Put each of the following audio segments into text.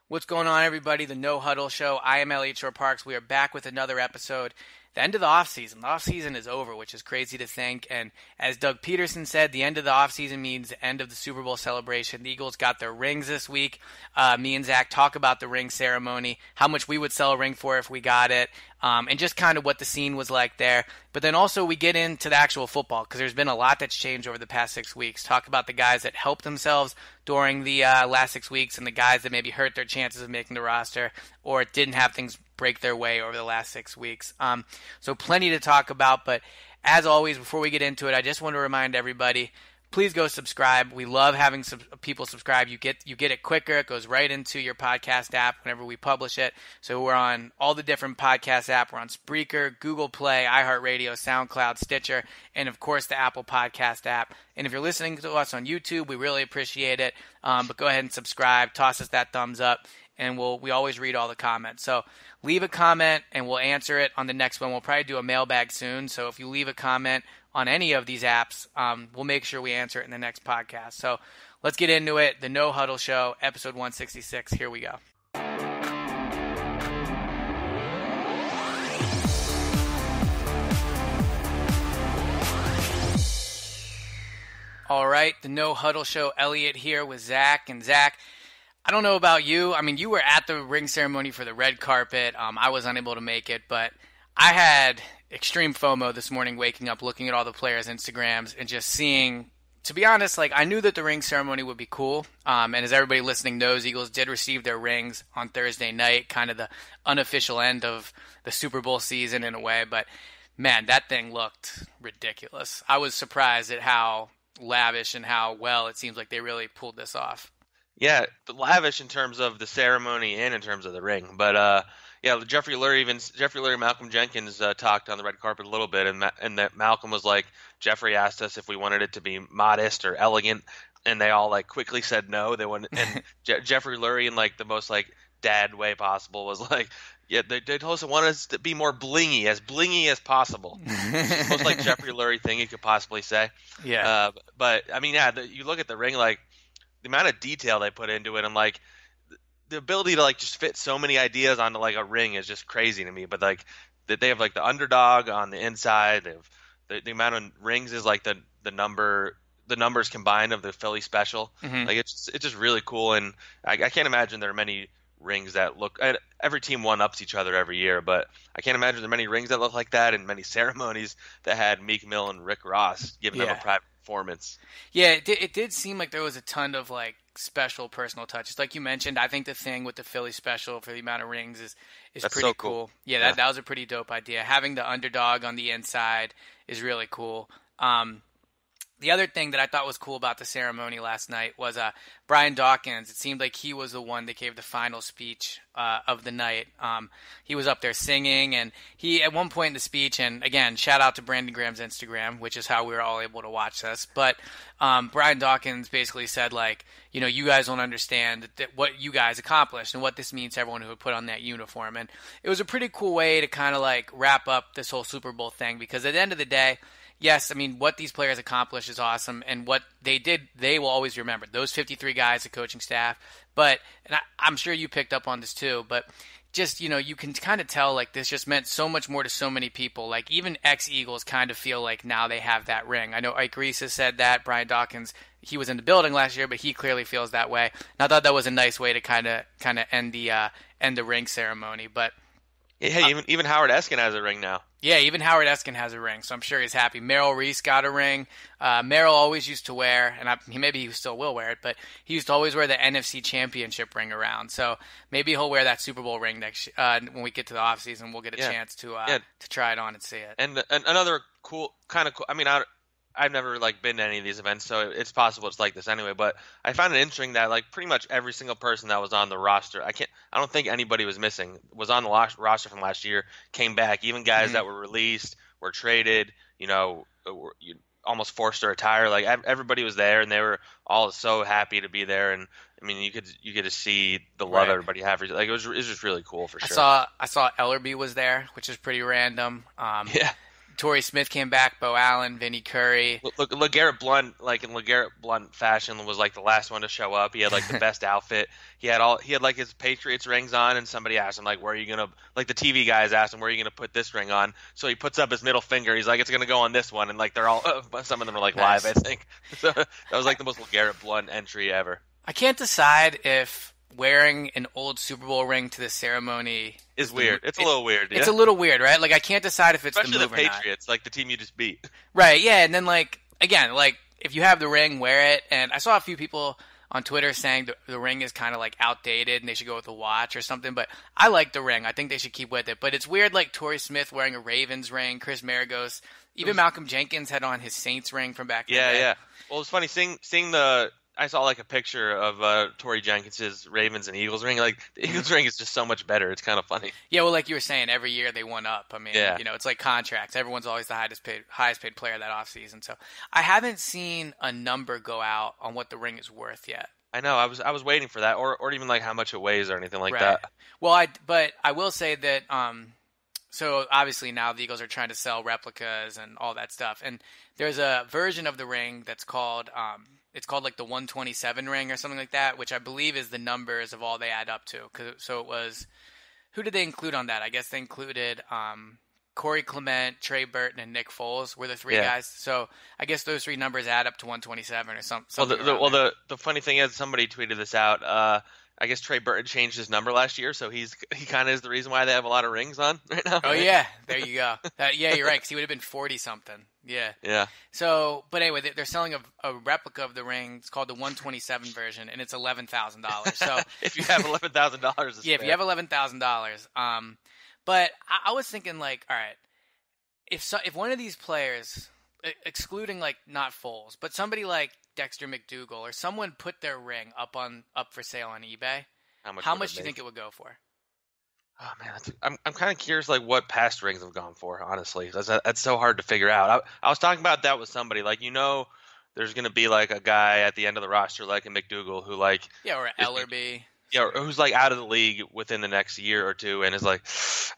What's going on, everybody? The No Huddle Show. I am Eliot Shorr-Parks. We are back with another episode. The end of the offseason. The offseason is over, which is crazy to think. And as Doug Peterson said, the end of the offseason means the end of the Super Bowl celebration. The Eagles got their rings this week. Me and Zack talk about the ring ceremony, how much we would sell a ring for if we got it, and just kind of what the scene was like there. But then also we get into the actual football because there's been a lot that's changed over the past 6 weeks. Talk about the guys that helped themselves during the last 6 weeks and the guys that maybe hurt their chances of making the roster or didn't have things break their way over the last 6 weeks. So plenty to talk about, but as always, before we get into it, I just want to remind everybody, please go subscribe. We love having people subscribe. You get it quicker. It goes right into your podcast app whenever we publish it. So we're on all the different podcast apps. We're on Spreaker, Google Play, iHeartRadio, SoundCloud, Stitcher, and of course the Apple Podcast app. And if you're listening to us on YouTube, we really appreciate it. But go ahead and subscribe. Toss us that thumbs up. And we always read all the comments. So leave a comment, and we'll answer it on the next one. We'll probably do a mailbag soon. So if you leave a comment on any of these apps, we'll make sure we answer it in the next podcast. So let's get into it. The No Huddle Show, episode 166. Here we go. All right, the No Huddle Show. Eliot here with Zack. And Zack, I don't know about you. I mean, you were at the ring ceremony for the red carpet. I was unable to make it, but I had extreme FOMO this morning waking up, looking at all the players' Instagrams and just seeing, to be honest, like I knew that the ring ceremony would be cool. And as everybody listening knows, Eagles did receive their rings on Thursday night, kind of the unofficial end of the Super Bowl season in a way. But man, that thing looked ridiculous. I was surprised at how lavish and how well it seems like they really pulled this off. Yeah, lavish in terms of the ceremony and in terms of the ring. But yeah, Jeffrey Lurie, Malcolm Jenkins talked on the red carpet a little bit, and that Malcolm was like, Jeffrey asked us if we wanted it to be modest or elegant, and they all like quickly said no. They wanted, and Jeffrey Lurie, in like the most like dad way possible, was like, yeah, they told us they wanted us to be more blingy as possible. It's the most like Jeffrey Lurie thing you could possibly say. Yeah. But I mean, yeah, you look at the ring, like the amount of detail they put into it, and like the ability to like just fit so many ideas onto like a ring is just crazy to me. But like that they have like the underdog on the inside. They have the amount of rings is like the numbers combined of the Philly special. Mm-hmm. Like it's just really cool, and I can't imagine there are many rings that look. Every team one-ups each other every year, but I can't imagine there are many rings that look like that, and many ceremonies that had Meek Mill and Rick Ross giving them a private performance. Yeah, it did seem like there was a ton of like special personal touches. Like you mentioned, I think the thing with the Philly special for the amount of rings is That's pretty so cool. Yeah, that was a pretty dope idea. Having the underdog on the inside is really cool. The other thing that I thought was cool about the ceremony last night was Brian Dawkins. It seemed like he was the one that gave the final speech of the night. He was up there singing, and he at one point in the speech, and again, shout out to Brandon Graham's Instagram, which is how we were all able to watch this. But Brian Dawkins basically said, like, you know, you guys don't understand that what you guys accomplished and what this means to everyone who would put on that uniform. And it was a pretty cool way to kind of like wrap up this whole Super Bowl thing, because at the end of the day, yes, I mean, what these players accomplished is awesome, and what they did, they will always remember. Those 53 guys, the coaching staff. But, and I'm sure you picked up on this too, but just, you know, you can kind of tell, like, this just meant so much more to so many people. Like, even ex-Eagles kind of feel like now they have that ring. I know Ike Reese has said that. Brian Dawkins, he was in the building last year, but he clearly feels that way. And I thought that was a nice way to kind of end the ring ceremony. But hey, even Howard Eskin has a ring now. Yeah, even Howard Eskin has a ring, so I'm sure he's happy. Merrill Reese got a ring. Merrill always used to wear, and maybe he still will wear it, but he used to always wear the NFC Championship ring around. So maybe he'll wear that Super Bowl ring next when we get to the offseason. We'll get a chance to try it on and see it. And another cool, kind of cool. I mean, I've never like been to any of these events, so it's possible it's like this anyway. But I found it interesting that like pretty much every single person that was on the roster, I don't think anybody was missing, was on the roster from last year, came back. Even guys that were released, were traded, you know, were almost forced to retire. Like everybody was there, and they were all so happy to be there. And I mean, you could just see the love everybody had for it. Like it was just really cool for sure. I saw Ellerby was there, which is pretty random. Yeah. Torrey Smith came back, Bo Allen, Vinny Curry. Look, LeGarrette Blount, like in LeGarrette Blount fashion, was like the last one to show up. He had like the best outfit. He had like his Patriots rings on, and somebody asked him like, "Where are you gonna?" Like the TV guys asked him, "Where are you gonna put this ring on?" So he puts up his middle finger. He's like, "It's gonna go on this one," and like they're all, some of them are like Nice. live, I think. So that was like the most LeGarrette Blount entry ever. I can't decide if wearing an old Super Bowl ring to the ceremony is weird. It's a little weird. Yeah? It's a little weird, right? Like I can't decide if it's especially the move the Patriots, like the team you just beat. Right, yeah, and then like again, like if you have the ring, wear it. And I saw a few people on Twitter saying the ring is kind of like outdated and they should go with a watch or something. But I like the ring. I think they should keep with it. But it's weird, like Torrey Smith wearing a Ravens ring, Chris Maragos, even Malcolm Jenkins had on his Saints ring from back in the day. Yeah. Well, it's funny seeing the. I saw like a picture of Torrey Jenkins's Ravens and Eagles ring. Like the Eagles ring is just so much better. It's kind of funny. Yeah, well, like you were saying, every year they won up. I mean, yeah. It's like contracts. Everyone's always the highest paid player that offseason. So I haven't seen a number go out on what the ring is worth yet. I know. I was waiting for that, or even like how much it weighs or anything like right. that. Well, but I will say that. So obviously now the Eagles are trying to sell replicas and all that stuff, and there's a version of the ring that's called. It's called like the 127 ring or something like that, which I believe is the numbers of all they add up to. So it was, who did they include on that? I guess they included Corey Clement, Trey Burton, and Nick Foles were the three guys. So I guess those three numbers add up to 127 or something. The funny thing is, somebody tweeted this out. I guess Trey Burton changed his number last year, so he kind of is the reason why they have a lot of rings on right now. Oh yeah, there you go. Yeah, you're right. Because he would have been 40 something. Yeah. Yeah. So, but anyway, they're selling a replica of the ring. It's called the 127 version, and it's $11,000. So if you have $11,000, if you have $11,000. But I was thinking like, all right, if one of these players, excluding like not Foles, but somebody like Dexter McDougal or someone put their ring up for sale on eBay, how much do you think it would go for? Oh man, I'm kind of curious, like what past rings have gone for. Honestly, that's so hard to figure out. I was talking about that with somebody. Like there's gonna be like a guy at the end of the roster, like a McDougal, who like or Ellerby. Yeah, or who's like out of the league within the next year or two, and is like,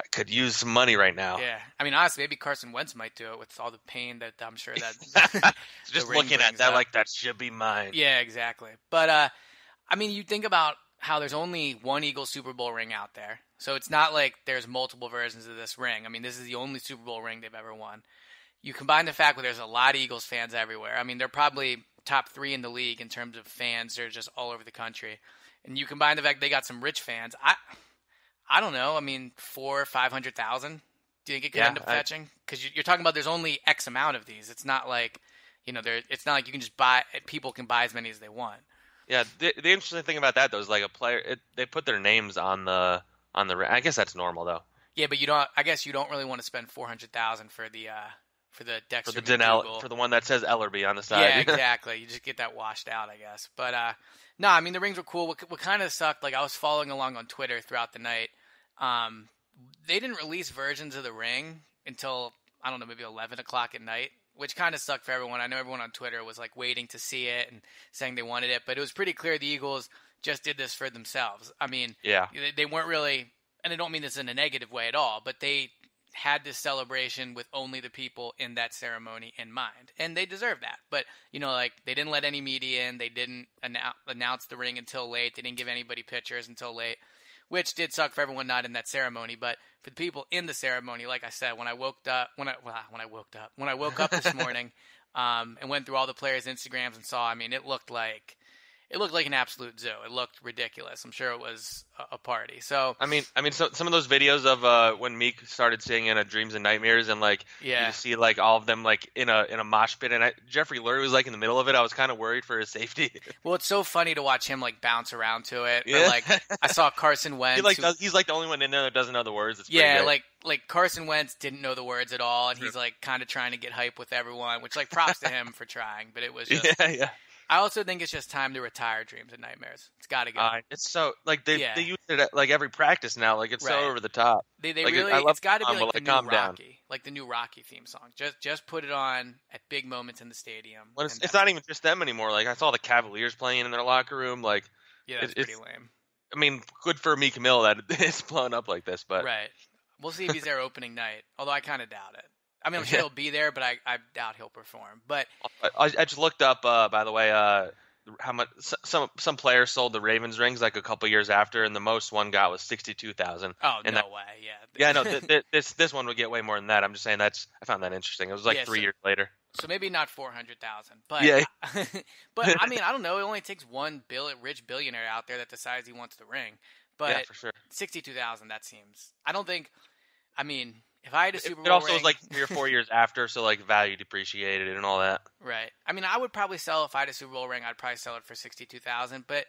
I could use some money right now. Yeah, I mean, honestly, maybe Carson Wentz might do it with all the pain that I'm sure that. Just looking at that, like that should be mine. Yeah, exactly. But I mean, you think about how there's only one Eagles Super Bowl ring out there, so it's not like there's multiple versions of this ring. I mean, this is the only Super Bowl ring they've ever won. You combine the fact that there's a lot of Eagles fans everywhere. I mean, they're probably top 3 in the league in terms of fans. They're just all over the country. And you combine the fact they got some rich fans. I don't know. I mean, 400,000 or 500,000. Do you think it could end up fetching? Because you're talking about there's only X amount of these. It's not like it's not like you can just buy. People can buy as many as they want. Yeah. The interesting thing about that though is like a player, they put their names on the. I guess that's normal though. Yeah, but you don't. I guess you don't really want to spend 400,000 for the Dexter for the for the one that says Ellerby on the side. Yeah, exactly. You just get that washed out, I guess. But no, I mean the rings were cool. What kind of sucked? Like I was following along on Twitter throughout the night. They didn't release versions of the ring until I don't know, maybe 11 o'clock at night, which kind of sucked for everyone. I know everyone on Twitter was like waiting to see it and saying they wanted it, but it was pretty clear the Eagles just did this for themselves. I mean, they weren't really, and I don't mean this in a negative way at all, but they had this celebration with only the people in that ceremony in mind, and they deserve that. But like they didn't let any media in, they didn't announce the ring until late, they didn't give anybody pictures until late, which did suck for everyone not in that ceremony. But for the people in the ceremony, like I said, when I woke up this morning and went through all the players' Instagrams and saw, I mean, it looked like an absolute zoo. It looked ridiculous. I'm sure it was a party. So I mean, so some of those videos of when Meek started singing Dreams and Nightmares, and like you just see like all of them like in a mosh pit, and Jeffrey Lurie was like in the middle of it. I was kind of worried for his safety. Well, it's so funny to watch him like bounce around to it. Yeah. Or, like I saw Carson Wentz. He's like the only one in there that doesn't know the words. It's like Carson Wentz didn't know the words at all, and he's like kind of trying to get hype with everyone, which like props to him for trying. But it was just I also think it's just time to retire Dreams and Nightmares. It's got to go. It's so like they use it at like every practice now. Like it's so over the top. They like, really it's got to be like the new Rocky, like the new Rocky theme song. Just put it on at big moments in the stadium. Well, it's not even just them anymore. Like I saw the Cavaliers playing in their locker room. Like that's pretty lame. I mean, good for Meek Mill that it's blown up like this, but right. We'll see if he's there opening night. Although I kind of doubt it. I mean, I'm sure he'll be there, but I doubt he'll perform. But I just looked up, by the way, how much some players sold the Ravens rings like a couple years after, and the most one got was 62,000. Oh, and no way! Yeah, no, this one would get way more than that. I'm just saying I found that interesting. It was like 3 years later. So maybe not 400,000, but yeah. But I mean, I don't know. It only takes one rich billionaire out there that decides he wants the ring. But yeah, for sure. 62,000, that seems. I don't think. I mean, if I had a Super Bowl it also ring, was like 3 or 4 years after, so like value depreciated and all that. Right. I mean, I would probably sell if I had a Super Bowl ring. I'd probably sell it for 62,000. But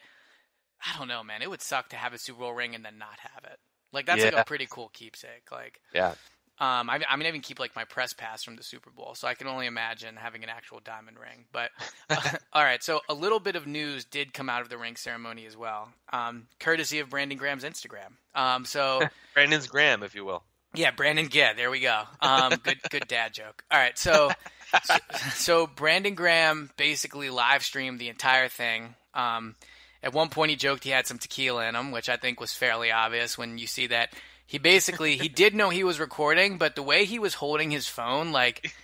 I don't know, man. It would suck to have a Super Bowl ring and then not have it. Like that's like a pretty cool keepsake. Like yeah. I mean, I even keep like my press pass from the Super Bowl, so I can only imagine having an actual diamond ring. But all right, so a little bit of news did come out of the ring ceremony as well, courtesy of Brandon Graham's Instagram. So Brandon's Graham, if you will. Yeah, Brandon. Yeah, there we go. Good dad joke. All right, so Brandon Graham basically live streamed the entire thing. At one point, he joked he had some tequila in him, which I think was fairly obvious when you see that. He did know he was recording, but the way he was holding his phone, like,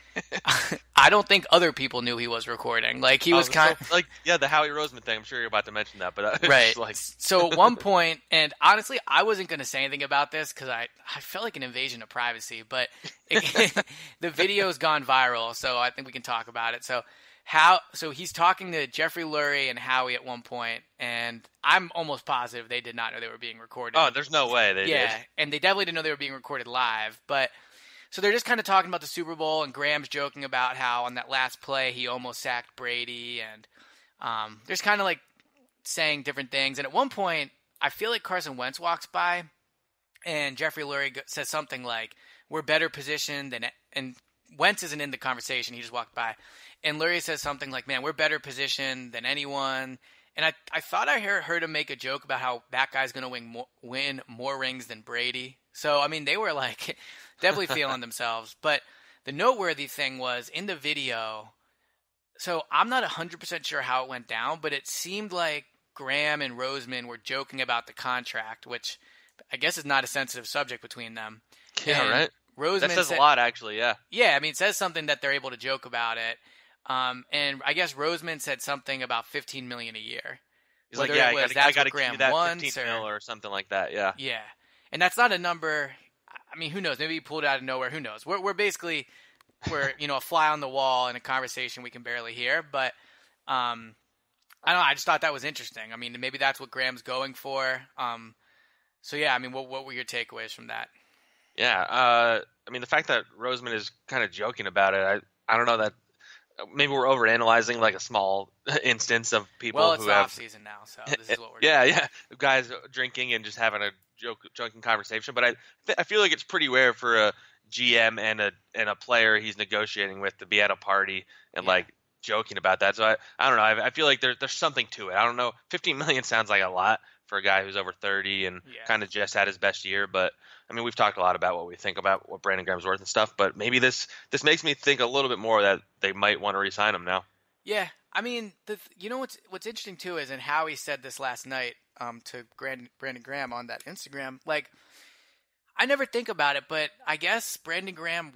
I don't think other people knew he was recording. Like, he was kind of... Like, yeah, the Howie Roseman thing. I'm sure you're about to mention that, but... Right. Like... So at one point, and honestly, I wasn't going to say anything about this because I felt like an invasion of privacy, but the video's gone viral, so I think we can talk about it. So he's talking to Jeffrey Lurie and Howie at one point, and I'm almost positive they did not know they were being recorded. Oh, there's no way they did. Yeah, and they definitely didn't know they were being recorded live. But so they're just kind of talking about the Super Bowl, and Graham's joking about how on that last play he almost sacked Brady, and there's kind of like saying different things. And at one point, I feel like Carson Wentz walks by, and Jeffrey Lurie says something like, "We're better positioned than," and Wentz isn't in the conversation. He just walked by. And Lurie says something like, "Man, we're better positioned than anyone." And I thought I heard him make a joke about how that guy's going to win more rings than Brady. So, I mean, they were like definitely feeling themselves. But the noteworthy thing was in the video, so I'm not 100% sure how it went down, but it seemed like Graham and Roseman were joking about the contract, which I guess is not a sensitive subject between them. Yeah, and right? Roseman that says a lot, actually, yeah. Yeah, I mean, it says something that they're able to joke about it. And I guess Roseman said something about $15 million a year. He's like, yeah, I got to give you that 15 mil or something like that, yeah. Yeah, and that's not a number. I mean, who knows? Maybe he pulled it out of nowhere. Who knows? We're basically a fly on the wall in a conversation we can barely hear. But I don't know. I just thought that was interesting. I mean, maybe that's what Graham's going for. So yeah, I mean, what were your takeaways from that? Yeah, I mean, the fact that Roseman is kind of joking about it, I don't know that. Maybe we're overanalyzing like a small instance of people who have... Well, it's off-season now, so this is what we're doing. Yeah. Guys drinking and just having a joking conversation. But I feel like it's pretty rare for a GM and a player he's negotiating with to be at a party and like joking about that. So I don't know. I feel like there's something to it. I don't know. 15 million sounds like a lot for a guy who's over 30 and kind of just had his best year. But I mean, we've talked a lot about what we think about what Brandon Graham's worth and stuff, but maybe this makes me think a little bit more that they might want to re-sign him now. Yeah, I mean, you know what's interesting too is, and Howie said this last night to Brandon Graham on that Instagram. Like, I never think about it, but I guess Brandon Graham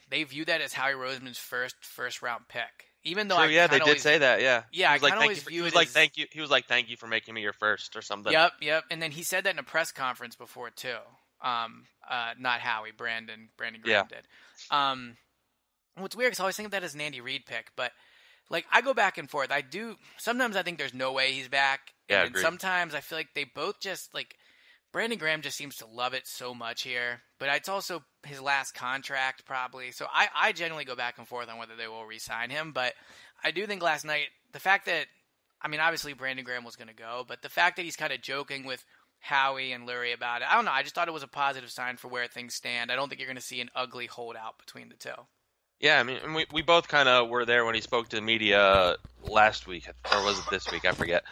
they view that as Howie Roseman's first round pick. Even though they did say that, yeah. Yeah, I kind of always view it as... thank you. He was like, thank you for making me your first or something. Yep. And then he said that in a press conference before too. Not Howie, Brandon Graham did. What's weird is I always think of that as an Andy Reid pick, but like I go back and forth. Sometimes I think there's no way he's back. And then sometimes I feel like they both just like Brandon Graham just seems to love it so much here, but it's also his last contract probably. So I genuinely go back and forth on whether they will re-sign him, but I do think last night, the fact that, I mean, obviously Brandon Graham was going to go, but the fact that he's kind of joking with Howie and Lurie about it, I don't know. I just thought it was a positive sign for where things stand. I don't think you're going to see an ugly holdout between the two. Yeah, I mean, we both kind of were there when he spoke to the media last week, or was it this week? I forget.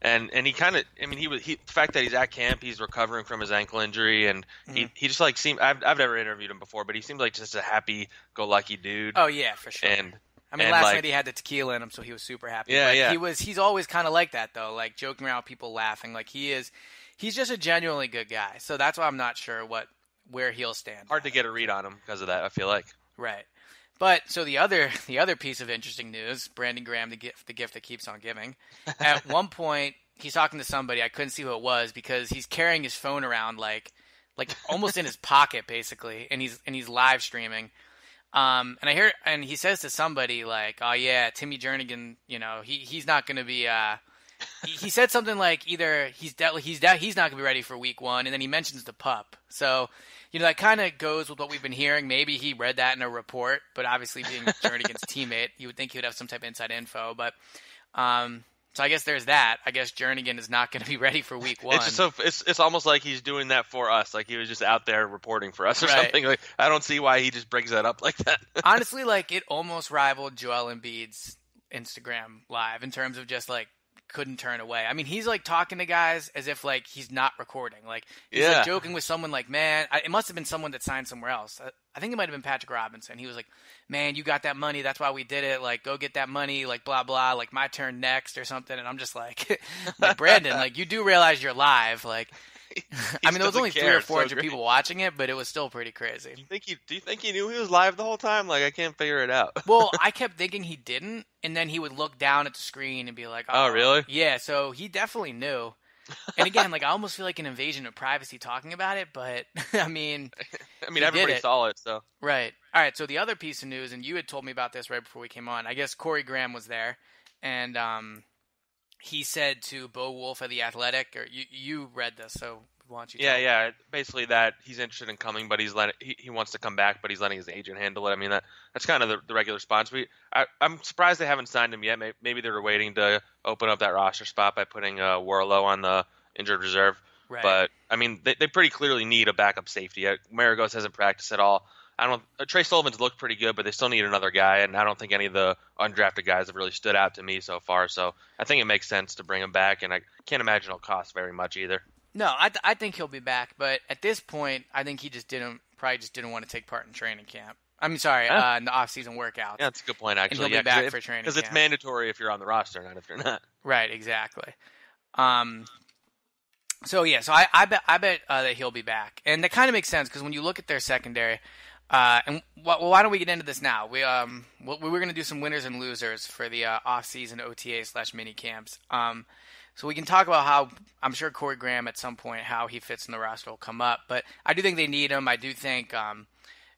And he kind of, I mean, the fact that he's at camp, he's recovering from his ankle injury, and he just like seemed. I've never interviewed him before, but he seemed like just a happy-go-lucky dude. Oh yeah, for sure. I mean, last night he had the tequila in him, so he was super happy. Yeah. He's always kind of like that though, like joking around with people, laughing. Like he's just a genuinely good guy. So that's why I'm not sure what where he'll stand. Hard to get a read on him because of that, I feel like. Right. But so the other piece of interesting news, Brandon Graham, the gift that keeps on giving. At one point, he's talking to somebody. I couldn't see who it was because he's carrying his phone around like almost in his pocket, basically, and he's live streaming. And he says to somebody like, "Oh yeah, Timmy Jernigan, he's not going to be." He said something like either he's not going to be ready for week 1, and then he mentions the pup. So, that kind of goes with what we've been hearing. Maybe he read that in a report, but obviously being Jernigan's teammate, you would think he would have some type of inside info. But so I guess there's that. I guess Jernigan is not going to be ready for week 1. It's almost like he's doing that for us. Like he was just out there reporting for us or something. Like I don't see why he just brings that up like that. Honestly, like it almost rivaled Joel Embiid's Instagram live in terms of just like couldn't turn away. I mean, he's like talking to guys as if like he's not recording. Like he's like joking with someone like, man, it must have been someone that signed somewhere else. I think it might have been Patrick Robinson. He was like, man, you got that money. That's why we did it. Like, go get that money. Like, blah, blah. Like, my turn next or something. And I'm just like, Brandon, like, you do realize you're live. Like, I mean, there was only 300 or 400 people watching it, but it was still pretty crazy. Do you think he knew he was live the whole time? Like, I can't figure it out. Well, I kept thinking he didn't, and then he would look down at the screen and be like, oh really? Yeah, so he definitely knew. And again, like, I almost feel like an invasion of privacy talking about it, but, I mean, everybody saw it, so. Right. All right, so the other piece of news, and you had told me about this right before we came on, I guess Corey Graham was there, and he said to Bo Wolf at The Athletic, or you read this, so why don't you tell me? Yeah, basically that he's interested in coming, but he wants to come back, but he's letting his agent handle it. I mean, that's kind of the regular response. I'm surprised they haven't signed him yet. Maybe they were waiting to open up that roster spot by putting Warlow on the injured reserve. Right. But, I mean, they pretty clearly need a backup safety. Maragos hasn't practiced at all. Trey Sullivan's looked pretty good, but they still need another guy, and I don't think any of the undrafted guys have really stood out to me so far. So I think it makes sense to bring him back, and I can't imagine it'll cost very much either. No, I think he'll be back, but at this point, I think he probably just didn't want to take part in training camp. In the off-season workouts. Yeah, that's a good point, actually. And he'll be back for training camp. Because it's mandatory if you're on the roster, not if you're not. Right, exactly. So I bet that he'll be back, and that kind of makes sense because when you look at their secondary, why don't we get into this now? We were going to do some winners and losers for the off-season OTAs / mini camps. So we can talk about how I'm sure Corey Graham at some point how he fits in the roster will come up, but I do think they need him. I do think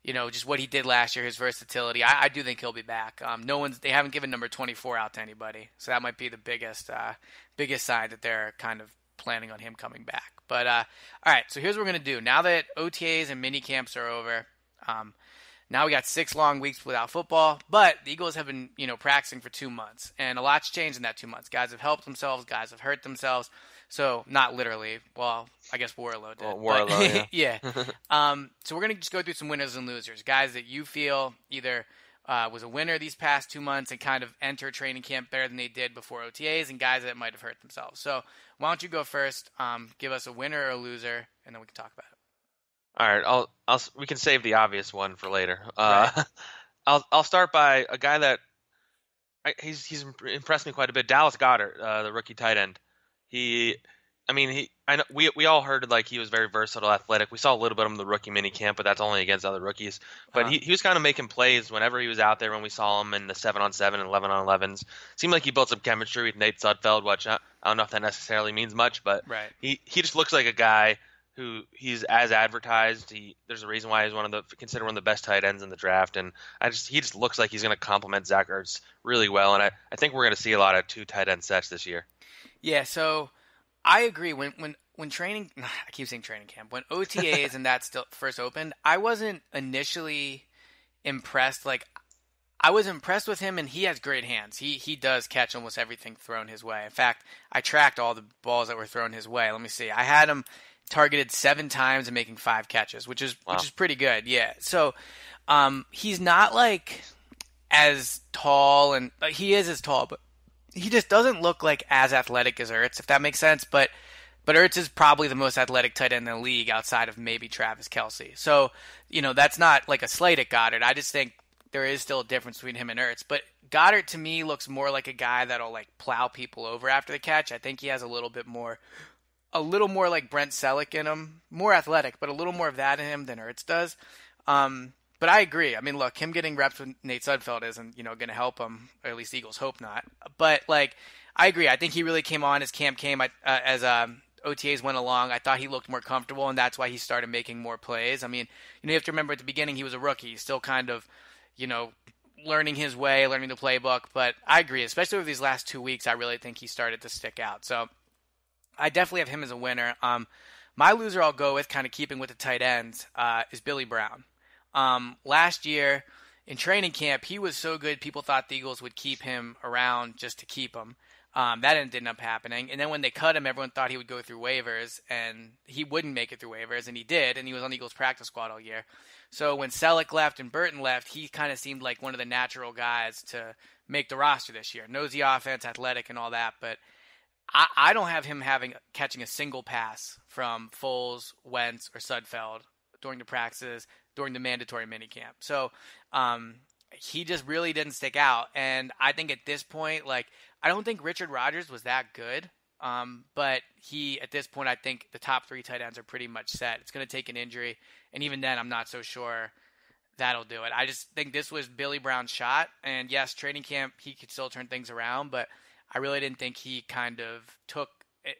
just what he did last year, his versatility. I do think he'll be back. They haven't given number 24 out to anybody, so that might be the biggest sign that they're kind of planning on him coming back. But all right, so here's what we're gonna do. Now that OTAs and mini camps are over, now we got 6 long weeks without football, but the Eagles have been, practicing for 2 months, and a lot's changed in that 2 months. Guys have helped themselves, guys have hurt themselves. So not literally. Well, I guess Warlow did. Warlow, yeah. So we're gonna just go through some winners and losers, guys that you feel either was a winner these past 2 months and kind of entered training camp better than they did before OTAs, and guys that might have hurt themselves. So why don't you go first? Give us a winner or a loser, and then we can talk about it. All right, we can save the obvious one for later. Right. I'll start by a guy that he's impressed me quite a bit. Dallas Goddard, the rookie tight end. We all heard like he was very versatile, athletic. We saw a little bit of him in the rookie mini camp, but that's only against other rookies. But he was kind of making plays whenever he was out there when we saw him in the 7-on-7 and 11-on-11s. Seemed like he built some chemistry with Nate Sudfeld, which I don't know if that necessarily means much, but right. He just looks like a guy who he's as advertised. There's a reason why he's considered one of the best tight ends in the draft, and he just looks like he's going to complement Zack Ertz really well, and I think we're going to see a lot of 2 tight end sets this year. Yeah, so I agree. When training, I keep saying training camp, when OTAs and that still first opened, I wasn't initially impressed. Like, I was impressed with him, and he has great hands. He does catch almost everything thrown his way. In fact, I tracked all the balls that were thrown his way. Let me see. I had him targeted 7 times and making 5 catches, which is pretty good. Yeah. So, he's not like as tall, and he is as tall, but he just doesn't look like as athletic as Ertz, if that makes sense. But Ertz is probably the most athletic tight end in the league outside of maybe Travis Kelce. So, that's not like a slight at Goddard. I just think there is still a difference between him and Ertz. But Goddard, to me, looks more like a guy that'll like plow people over after the catch. I think he has a little bit more a little more like Brent Selleck in him, more athletic, but a little more of that in him than Ertz does. But I agree. I mean, look, him getting reps with Nate Sudfeld isn't, going to help him, or at least the Eagles hope not. But, like, I agree. I think he really came on as camp came as OTAs went along. I thought he looked more comfortable, and that's why he started making more plays. I mean, you have to remember at the beginning he was a rookie. He's still kind of, learning his way, learning the playbook. But I agree, especially over these last 2 weeks, I really think he started to stick out. So I definitely have him as a winner. My loser I'll go with, kind of keeping with the tight ends, is Billy Brown. Last year in training camp, he was so good, people thought the Eagles would keep him around just to keep him. That ended up happening. And then when they cut him, everyone thought he would go through waivers, and he wouldn't make it through waivers, and he did, and he was on the Eagles practice squad all year. So when Selleck left and Burton left, he kind of seemed like one of the natural guys to make the roster this year. Knows the offense, athletic, and all that, but I don't have him catching a single pass from Foles, Wentz, or Sudfeld during the practices, during the mandatory minicamp. So he just really didn't stick out. And I think at this point, like, I don't think Richard Rodgers was that good. But at this point, I think the top three tight ends are pretty much set. It's going to take an injury. And even then, I'm not so sure that'll do it. I just think this was Billy Brown's shot. And yes, training camp, he could still turn things around, but I really didn't think he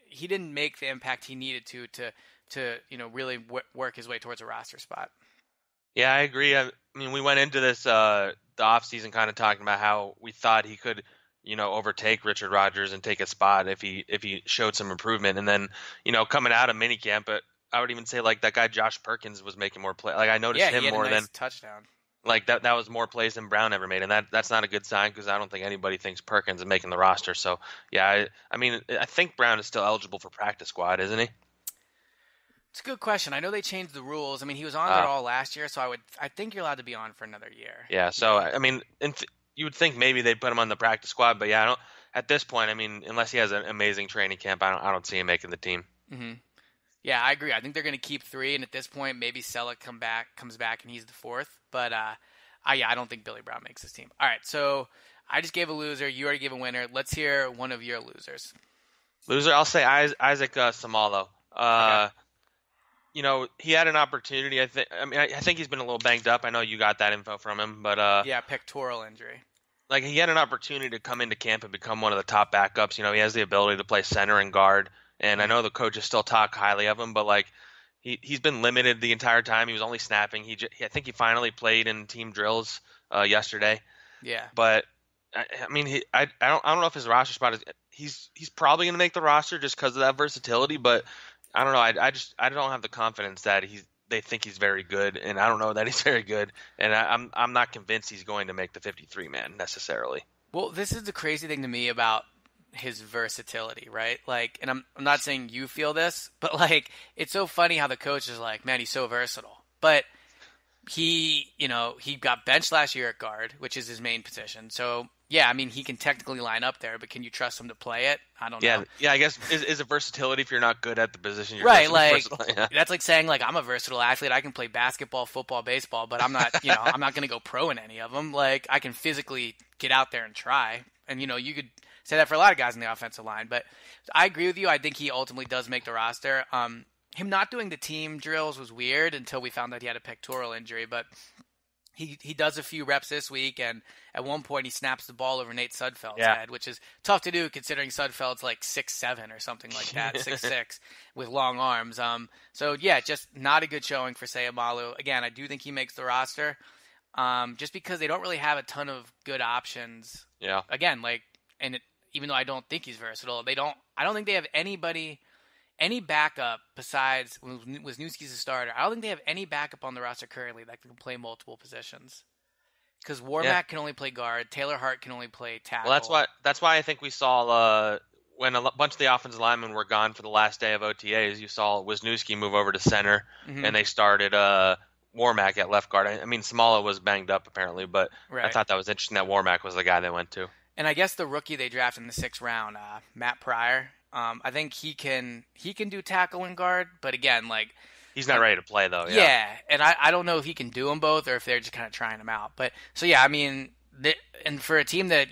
he didn't make the impact he needed to really work his way towards a roster spot. Yeah, I agree. I mean, we went into this the offseason kind of talking about how we thought he could, overtake Richard Rodgers and take a spot if he showed some improvement. And then, coming out of minicamp, but I would even say like that guy Josh Perkins was making more play. Like I noticed him he had more a nice than touchdown. Like that was more plays than Brown ever made, and that's not a good sign because I don't think anybody thinks Perkins is making the roster. So yeah, I mean I think Brown is still eligible for practice squad, isn't he? It's a good question. I know they changed the rules. I mean, he was on there all last year, so I think you're allowed to be on for another year. Yeah. So I mean, you would think maybe they'd put him on the practice squad, but yeah, I don't. At this point, I mean, unless he has an amazing training camp, I don't see him making the team. Mm-hmm. Yeah, I agree. I think they're going to keep three, and at this point, maybe Selleck comes back, and he's the fourth. But I don't think Billy Brown makes his team. All right, so I just gave a loser. You already gave a winner. Let's hear one of your losers. Loser, I'll say Isaac Samalo. Okay. He had an opportunity. I think he's been a little banged up. I know you got that info from him, but yeah, pectoral injury. Like he had an opportunity to come into camp and become one of the top backups. He has the ability to play center and guard, and I know the coaches still talk highly of him, but like he's been limited the entire time. He was only snapping. I think he finally played in team drills yesterday. Yeah, but I mean, I don't know if his roster spot is. He's probably going to make the roster just because of that versatility, but I don't know. I don't have the confidence that they think he's very good, and I don't know that he's very good, and I'm not convinced he's going to make the 53 man necessarily. Well, this is the crazy thing to me about his versatility, right? Like, and I'm not saying you feel this, but like, it's so funny how the coach is like, man, he's so versatile, but he got benched last year at guard, which is his main position. So yeah, I mean, he can technically line up there, but can you trust him to play it? I don't know. Yeah, I guess is it versatility if you're not good at the position you're right? Like that's like saying like I'm a versatile athlete. I can play basketball, football, baseball, but I'm not I'm not going to go pro in any of them. Like I can physically get out there and try, and you could say that for a lot of guys in the offensive line. But I agree with you. I think he ultimately does make the roster. Him not doing the team drills was weird until we found out he had a pectoral injury, but he does a few reps this week, and at one point he snaps the ball over Nate Sudfeld's head, which is tough to do considering Sudfeld's like 6'7" or something like that, 6'6", with long arms. So yeah, just not a good showing for Sayamalu. Again, I do think he makes the roster, just because they don't really have a ton of good options. Yeah. Again, even though I don't think he's versatile, I don't think they have any backup besides Wisniewski's a starter. I don't think they have any backup on the roster currently that can play multiple positions. Because Warmack can only play guard, Taylor Hart can only play tackle. Well, that's why I think we saw when a bunch of the offensive linemen were gone for the last day of OTAs, you saw Wisniewski move over to center, and they started Warmack at left guard. I mean, Samala was banged up apparently, but right. I thought that was interesting that Warmack was the guy they went to. And I guess the rookie they drafted in the 6th round, Matt Pryor. I think he can do tackle and guard, but again, he's not ready to play though. Yeah, and I don't know if he can do them both or if they're just kind of trying him out. But so yeah, I mean, and for a team that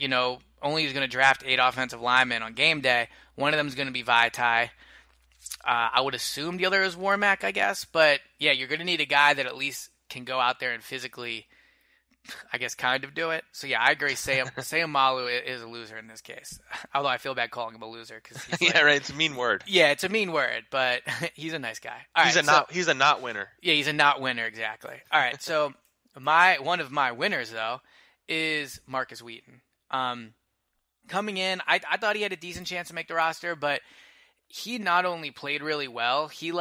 only is going to draft 8 offensive linemen on game day, one of them is going to be Vaitai. I would assume the other is Warmack, I guess. But yeah, you're going to need a guy that at least can go out there and physically, I guess, kind of do it. So yeah, I agree. Sayamalu is a loser in this case. Although I feel bad calling him a loser because yeah, right. It's a mean word. Yeah, it's a mean word, but he's a nice guy. All he's right, he's a not winner. Yeah, he's a not winner exactly. All right, so one of my winners though is Marcus Wheaton. Coming in, I thought he had a decent chance to make the roster, but he not only played really well, he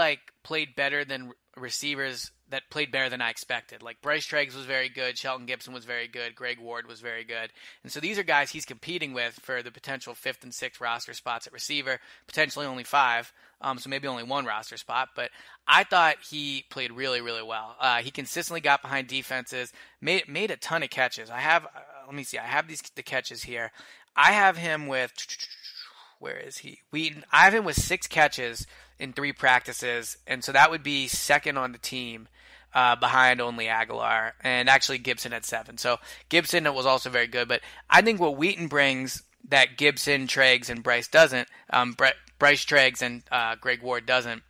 played better than receivers that played better than I expected. Like Bryce Treggs was very good, Shelton Gibson was very good, Greg Ward was very good. And so these are guys he's competing with for the potential 5th and 6th roster spots at receiver, potentially only 5, so maybe only 1 roster spot. But I thought he played really, really well. He consistently got behind defenses, made a ton of catches. I have the catches here. I have him with, where is he? Wheaton. I have him with 6 catches in 3 practices, and so that would be second on the team behind only Aguilar, and actually Gibson at 7. So Gibson was also very good, but I think what Wheaton brings that Gibson, Treggs, and Bryce doesn't, Bryce Treggs and Greg Ward doesn't,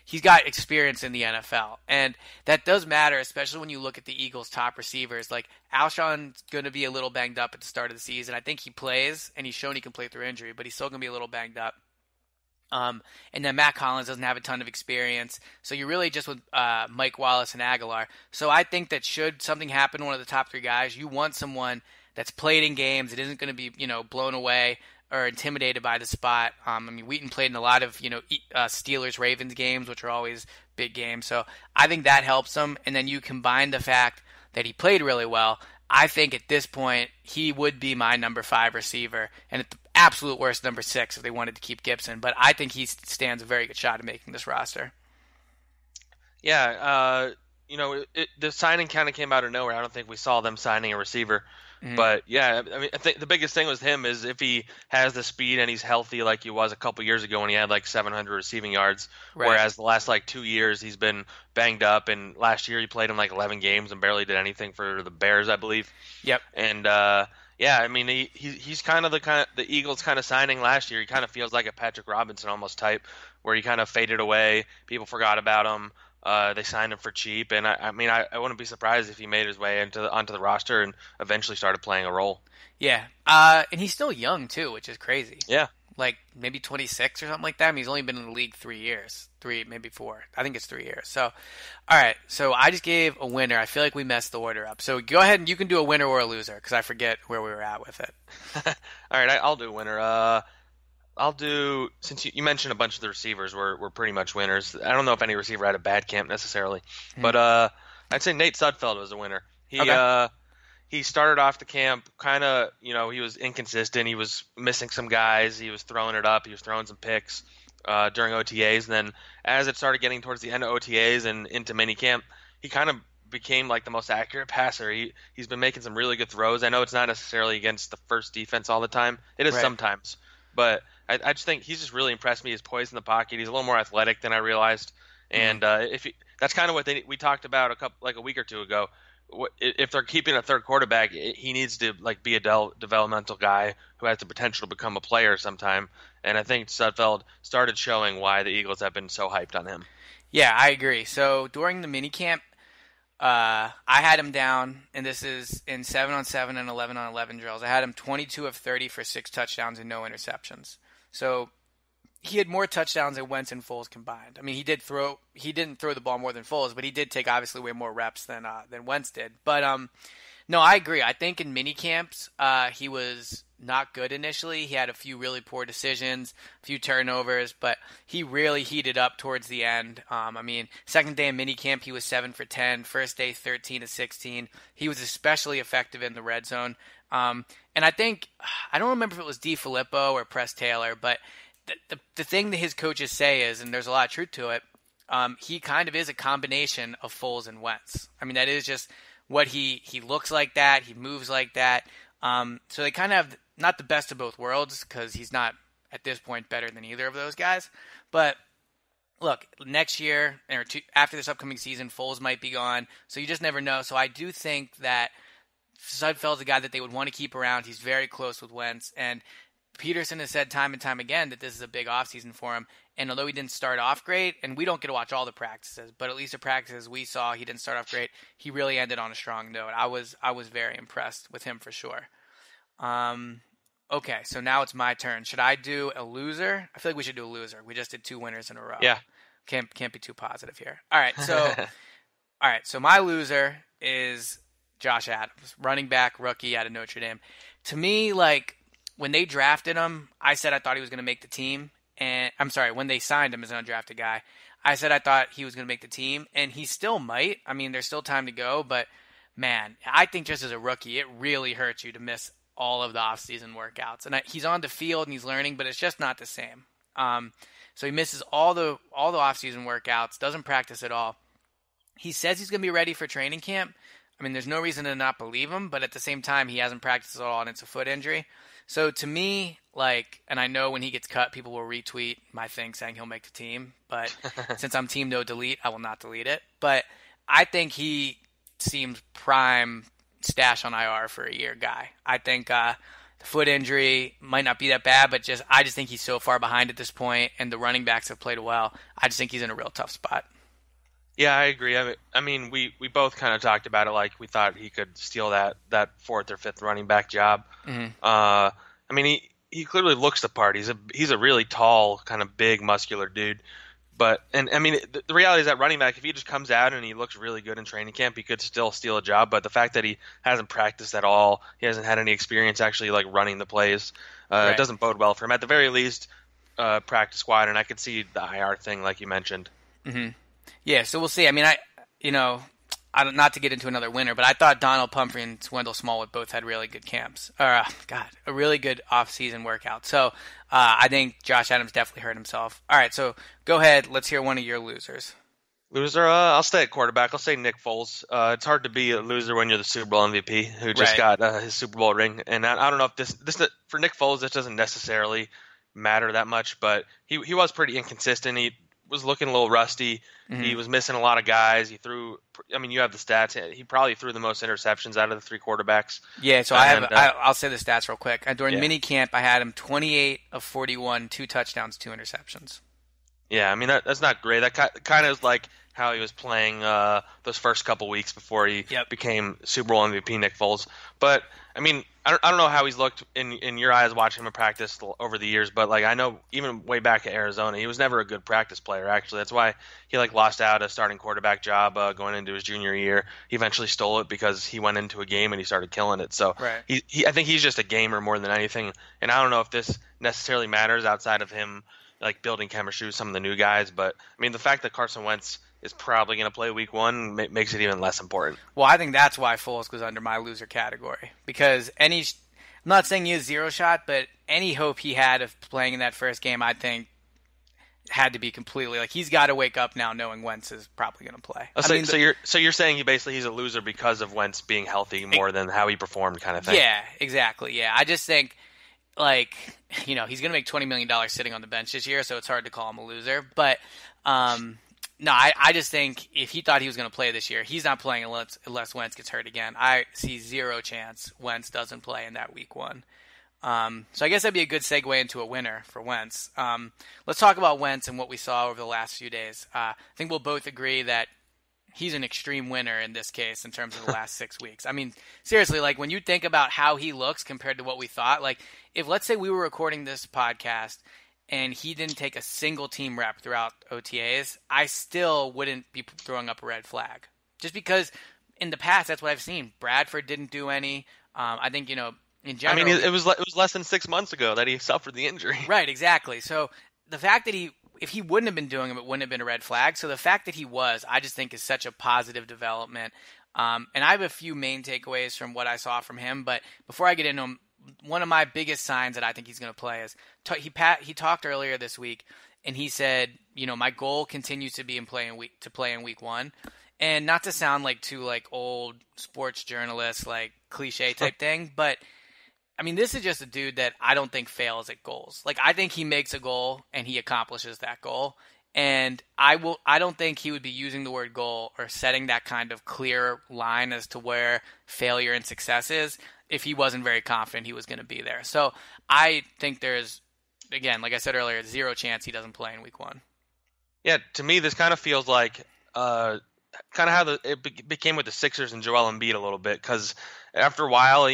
he's got experience in the NFL, and that does matter, especially when you look at the Eagles' top receivers. Like Alshon's going to be a little banged up at the start of the season. I think he plays, and he's shown he can play through injury, but he's still going to be a little banged up. And then Matt Collins doesn't have a ton of experience, so you're really just with Mike Wallace and Aguilar. So I think that should something happen to one of the top 3 guys, you want someone that's played in games, that isn't going to be blown away or intimidated by the spot. Wheaton played in a lot of Steelers-Ravens games, which are always big games. So I think that helps him. And then you combine the fact that he played really well. I think at this point he would be my number 5 receiver, and at the absolute worst number 6 if they wanted to keep Gibson. But I think he stands a very good shot at making this roster. Yeah, the signing kind of came out of nowhere. I don't think we saw them signing a receiver. Mm-hmm. But yeah, I think the biggest thing with him is if he has the speed and he's healthy like he was a couple years ago when he had 700 receiving yards, right. Whereas the last 2 years he's been banged up, and last year he played in 11 games and barely did anything for the Bears, I believe. Yep. And he's kind of the Eagles kind of signing last year. He kind of feels like a Patrick Robinson almost type, where he kind of faded away. People forgot about him. They signed him for cheap, and I wouldn't be surprised if he made his way onto the roster and eventually started playing a role. Yeah, and he's still young too, which is crazy. Yeah, maybe 26 or something like that. He's only been in the league 3 years, 3 maybe 4. I think it's 3 years. So, all right. So I just gave a winner. I feel like we messed the order up. So go ahead and you can do a winner or a loser because I forget where we were at with it. All right, I'll do a winner. I'll do, since you mentioned a bunch of the receivers were pretty much winners. I don't know if any receiver had a bad camp necessarily, but I'd say Nate Sudfeld was a winner. He started off the camp kind of, he was inconsistent. He was missing some guys. He was throwing it up. He was throwing some picks during OTAs. And then as it started getting towards the end of OTAs and into minicamp, he kind of became the most accurate passer. He's been making some really good throws. I know it's not necessarily against the first defense all the time. It is sometimes, but I just think he's just really impressed me. He's poised in the pocket. He's a little more athletic than I realized. And that's kind of what we talked about a week or two ago. If they're keeping a third quarterback, he needs to be a developmental guy who has the potential to become a player sometime. And I think Sudfeld started showing why the Eagles have been so hyped on him. Yeah, I agree. So during the minicamp, I had him down, and this is in 7-on-7 and 11-on-11 drills. I had him 22 of 30 for 6 touchdowns and no interceptions. So he had more touchdowns than Wentz and Foles combined. He didn't throw the ball more than Foles, but he did take obviously way more reps than Wentz did. But no, I agree. I think in mini camps, he was not good initially. He had a few really poor decisions, a few turnovers, but he really heated up towards the end. Second day of mini camp, he was 7 for 10. First day, 13 of 16. He was especially effective in the red zone. And I think, I don't remember if it was DeFilippo or Press Taylor, but the thing that his coaches say is, and there's a lot of truth to it, he kind of is a combination of Foles and Wentz. That is just what he looks like that, he moves like that. So they kind of have not the best of both worlds because he's not, at this point, better than either of those guys. But look, next year, or after this upcoming season, Foles might be gone, so you just never know. So I do think that Sudfeld's a guy that they would want to keep around. He's very close with Wentz, and Peterson has said time and time again that this is a big offseason for him. And although he didn't start off great, and we don't get to watch all the practices, but at least the practices we saw, he didn't start off great. He really ended on a strong note. I was very impressed with him for sure. Okay, so now it's my turn. Should I do a loser? I feel like we should do a loser. We just did 2 winners in a row. Yeah. Can't be too positive here. All right, so my loser is Josh Adams, running back rookie out of Notre Dame. To me, like, when they drafted him, I said I thought he was going to make the team. And I'm sorry, when they signed him as an undrafted guy, I said I thought he was going to make the team, and he still might. I mean, there's still time to go, but man, I think just as a rookie, it really hurts you to miss all of the off-season workouts. And he's on the field and he's learning, but it's just not the same. So he misses all the off-season workouts, doesn't practice at all. He says he's going to be ready for training camp. I mean, there's no reason to not believe him, but at the same time, he hasn't practiced at all, and it's a foot injury. So to me, like, and I know when he gets cut, people will retweet my thing saying he'll make the team. But since I'm team no delete, I will not delete it. But I think he seems prime stash on IR for a year guy. I think the foot injury might not be that bad, but I just think he's so far behind at this point, and the running backs have played well. I just think he's in a real tough spot. Yeah, I agree. I mean, we both kind of talked about it like we thought he could steal that 4th or 5th running back job. Mm-hmm. I mean, he clearly looks the part. He's a really tall, kind of big, muscular dude. But I mean, the reality is that running back, if he just comes out and he looks really good in training camp, he could still steal a job. But the fact that he hasn't practiced at all, he hasn't had any experience actually like running the plays, Right. it doesn't bode well for him. At the very least, practice squad, and I could see the IR thing like you mentioned. Mm-hmm. Yeah, so we'll see. I mean, not to get into another winner, but I thought Donald Pumphrey and Wendell Smallwood both had really good camps. A really good off-season workout. So I think Josh Adams definitely hurt himself. All right, so go ahead. Let's hear one of your losers. Loser, I'll stay at quarterback. I'll say Nick Foles. It's hard to be a loser when you're the Super Bowl MVP who just got his Super Bowl ring. And I don't know if this for Nick Foles, this doesn't necessarily matter that much, but he was pretty inconsistent. He was looking a little rusty. Mm-hmm. He was missing a lot of guys. You have the stats. He probably threw the most interceptions out of the 3 quarterbacks. Yeah, so I'll say the stats real quick. During minicamp, I had him 28 of 41, 2 touchdowns, 2 interceptions. Yeah, I mean, that's not great. That kind of is like how he was playing those first couple weeks before he became Super Bowl MVP, Nick Foles. But, I mean, I don't know how he's looked in your eyes watching him in practice over the years, but, like, I know even way back at Arizona, he was never a good practice player, actually. That's why he, like, lost out a starting quarterback job going into his junior year. He eventually stole it because he went into a game and he started killing it. So I think he's just a gamer more than anything, and I don't know if this necessarily matters outside of him, like, building chemistry with some of the new guys. But, I mean, the fact that Carson Wentz is probably going to play week 1 makes it even less important. Well, I think that's why Foles goes under my loser category. Because I'm not saying he has zero shot, but any hope he had of playing in that first game, I think, had to be completely, like, he's got to wake up now knowing Wentz is probably going to play. So you're saying he's a loser because of Wentz being healthy more than how he performed kind of thing? Yeah, exactly. Yeah, I just think, like, he's going to make $20 million sitting on the bench this year, so it's hard to call him a loser. But, no, I just think if he thought he was going to play this year, he's not playing unless Wentz gets hurt again. I see zero chance Wentz doesn't play in that week 1. So I guess that'd be a good segue into a winner for Wentz. Let's talk about Wentz and what we saw over the last few days. I think we'll both agree that he's an extreme winner in this case in terms of the last 6 weeks. I mean, seriously, like, when you think about how he looks compared to what we thought, like, if let's say we were recording this podcast and he didn't take a single team rep throughout OTAs, I still wouldn't be throwing up a red flag. Just because in the past, that's what I've seen. Bradford didn't do any. I think, in general. I mean, it was less than 6 months ago that he suffered the injury. Right, exactly. So the fact that if he wouldn't have been doing it wouldn't have been a red flag. So the fact that he was, I just think is such a positive development. And I have a few main takeaways from what I saw from him. But before I get into him, one of my biggest signs that I think he's going to play is he talked earlier this week, and he said, my goal continues to be play in week 1, and not to sound like too like old sports journalist like cliche type thing, but I mean, this is just a dude that I don't think fails at goals. Like, I think he makes a goal and he accomplishes that goal. And I don't think he would be using the word goal or setting that kind of clear line as to where failure and success is if he wasn't very confident he was going to be there. So I think there's, again, like I said earlier, zero chance he doesn't play in week 1. Yeah, to me, this kind of feels like kind of how it became with the Sixers and Joel Embiid a little bit, because after a while,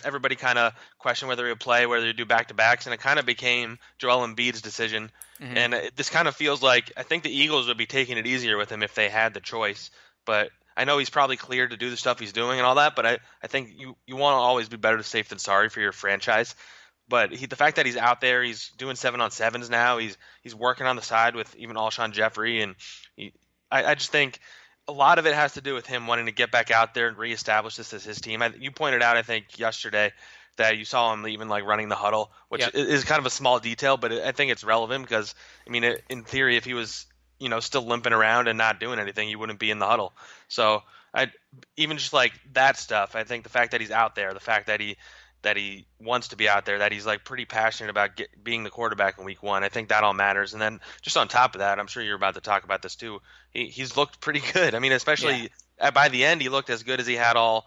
everybody kind of questioned whether he would play, whether he'd do back-to-backs, and it kind of became Joel Embiid's decision. Mm-hmm. And this kind of feels like I think the Eagles would be taking it easier with him if they had the choice. But I know he's probably cleared to do the stuff he's doing and all that, but I think you want to always be better safe than sorry for your franchise. But the fact that he's out there, he's doing 7-on-7s now. He's working on the side with even Alshon Jeffrey, and I just think a lot of it has to do with him wanting to get back out there and reestablish this as his team. You pointed out, I think, yesterday that you saw him even like running the huddle, which is kind of a small detail, but I think it's relevant because, I mean, in theory, if he was still limping around and not doing anything, he wouldn't be in the huddle. So even just like that stuff, I think the fact that he's out there, the fact that he wants to be out there, that he's like pretty passionate about being the quarterback in week 1. I think that all matters. And then just on top of that, I'm sure you're about to talk about this too. He's looked pretty good. I mean, especially by the end, he looked as good as he had all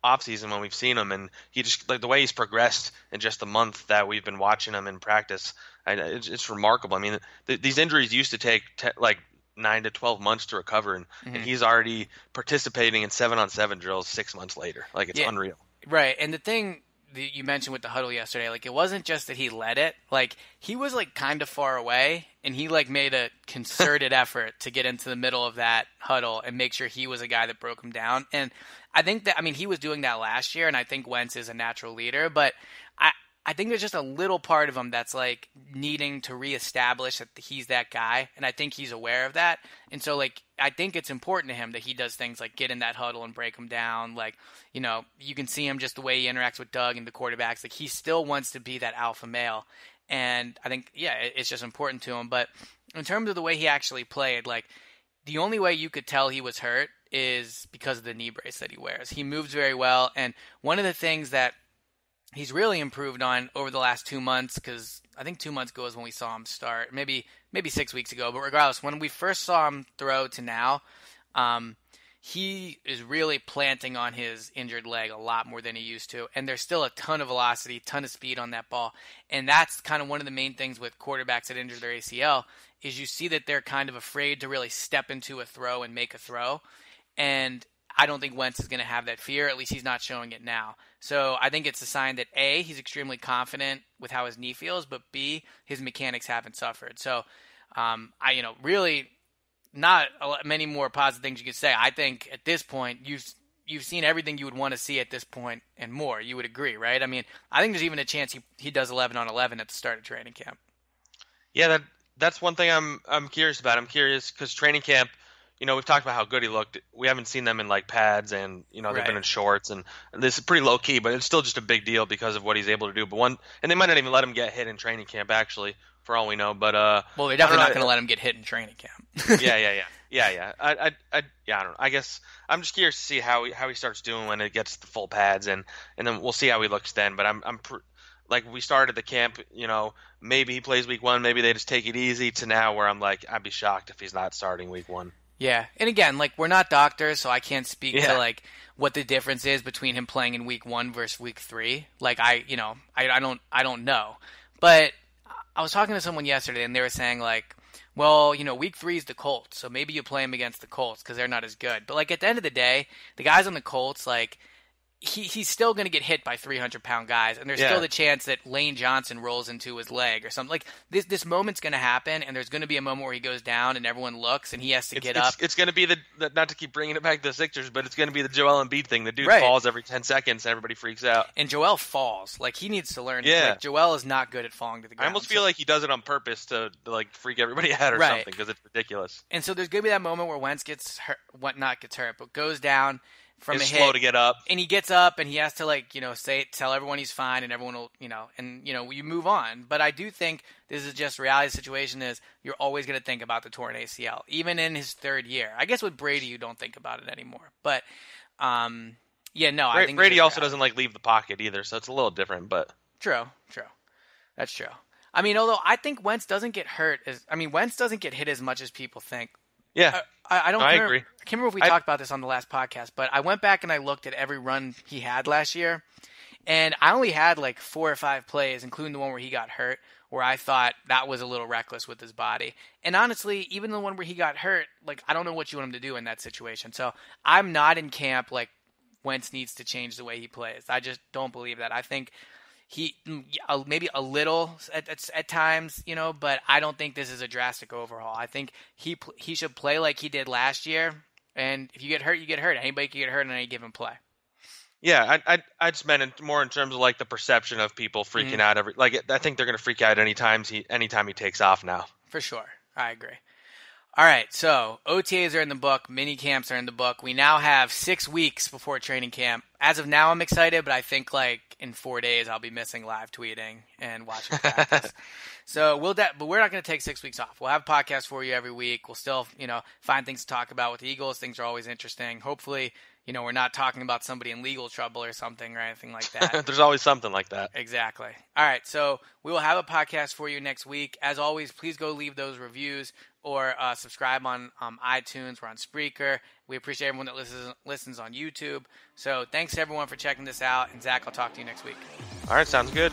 offseason when we've seen him. And he just, like, the way he's progressed in just the month that we've been watching him in practice, it's remarkable. I mean, these injuries used to take like 9 to 12 months to recover, and he's already participating in 7-on-7 drills 6 months later. Like, it's unreal. Right, and the thing that you mentioned with the huddle yesterday, like, it wasn't just that he led it. Like, he was, like, kind of far away, and he, like, made a concerted effort to get into the middle of that huddle and make sure he was a guy that broke him down. And I think that, I mean, he was doing that last year, and I think Wentz is a natural leader, but I think there's just a little part of him that's like needing to reestablish that he's that guy, and I think he's aware of that. And so, like, I think it's important to him that he does things like get in that huddle and break him down. Like, you can see him just the way he interacts with Doug and the quarterbacks. Like, he still wants to be that alpha male, and I think, it's just important to him. But in terms of the way he actually played, like, the only way you could tell he was hurt is because of the knee brace that he wears. He moves very well, and one of the things that he's really improved on over the last 2 months, because I think 2 months ago is when we saw him start, maybe 6 weeks ago. But regardless, when we first saw him throw to now, he is really planting on his injured leg a lot more than he used to. And there's still a ton of velocity, ton of speed on that ball. And that's kind of one of the main things with quarterbacks that injure their ACL, is you see that they're kind of afraid to really step into a throw and make a throw. And I don't think Wentz is going to have that fear. At least he's not showing it now. So I think it's a sign that A, he's extremely confident with how his knee feels, but B, his mechanics haven't suffered. So really not many more positive things you could say. I think at this point you've seen everything you would want to see at this point and more. You would agree, right? I mean, I think there's even a chance he does 11-on-11 at the start of training camp. Yeah, that's one thing I'm curious about. I'm curious because training camp, we've talked about how good he looked. We haven't seen them in like pads, and they've been in shorts, and this is pretty low key, but it's still just a big deal because of what he's able to do. But and they might not even let him get hit in training camp, actually, for all we know. But well, they're definitely not going to let him get hit in training camp. Yeah. I don't know. I guess I'm just curious to see how he starts doing when it gets the full pads, and then we'll see how he looks then. But like we started the camp, maybe he plays week 1, maybe they just take it easy, to now where I'm like, I'd be shocked if he's not starting week 1. Yeah, and again, like, we're not doctors, so I can't speak to like what the difference is between him playing in week 1 versus week 3. Like, I don't know. But I was talking to someone yesterday, and they were saying like, well, week 3 is the Colts, so maybe you play him against the Colts because they're not as good. But like, at the end of the day, the guys on the Colts, like, he's still going to get hit by 300-pound guys, and there's still the chance that Lane Johnson rolls into his leg or something. Like, this moment's going to happen, and there's going to be a moment where he goes down and everyone looks and he has to get up. It's going to be the not to keep bringing it back to the Sixers, but it's going to be the Joel Embiid thing. The dude falls every 10 seconds and everybody freaks out. And Joel falls. Like, he needs to learn. Yeah. Like, Joel is not good at falling to the ground. I almost feel like he does it on purpose to like freak everybody out or something, because it's ridiculous. And so there's going to be that moment where Wentz gets hurt, but goes down from it's a hit, slow to get up, and he gets up and he has to tell everyone he's fine, and everyone will you move on. But I do think this is just reality. Situation is you're always going to think about the torn ACL, even in his 3rd year. I guess with Brady you don't think about it anymore. But I think Brady also doesn't like leave the pocket either, so it's a little different. But true, that's true. I mean, although I think Wentz doesn't get hit as much as people think. Yeah, I don't. I remember, agree. I can't remember if we talked about this on the last podcast, but I went back and I looked at every run he had last year, and I only had like 4 or 5 plays, including the one where he got hurt, where I thought that was a little reckless with his body. And honestly, even the one where he got hurt, like I don't know what you want him to do in that situation. So I'm not in camp like Wentz needs to change the way he plays. I just don't believe that. I think he maybe a little at times, but I don't think this is a drastic overhaul. I think he should play like he did last year. And if you get hurt, you get hurt. Anybody can get hurt on any given play. Yeah, I just meant it more in terms of like the perception of people freaking out I think they're going to freak out anytime he takes off now. For sure. I agree. All right, so OTAs are in the book, mini camps are in the book. We now have 6 weeks before training camp. As of now, I'm excited, but I think like in 4 days I'll be missing live tweeting and watching practice. So but we're not going to take 6 weeks off. We'll have a podcast for you every week. We'll still, find things to talk about with the Eagles. Things are always interesting. Hopefully, we're not talking about somebody in legal trouble or something or anything like that. There's always something like that. Exactly. All right, so we will have a podcast for you next week. As always, please go leave those reviews or subscribe on iTunes. We're on Spreaker. We appreciate everyone that listens on YouTube. So thanks, everyone, for checking this out. And, Zach, I'll talk to you next week. All right, sounds good.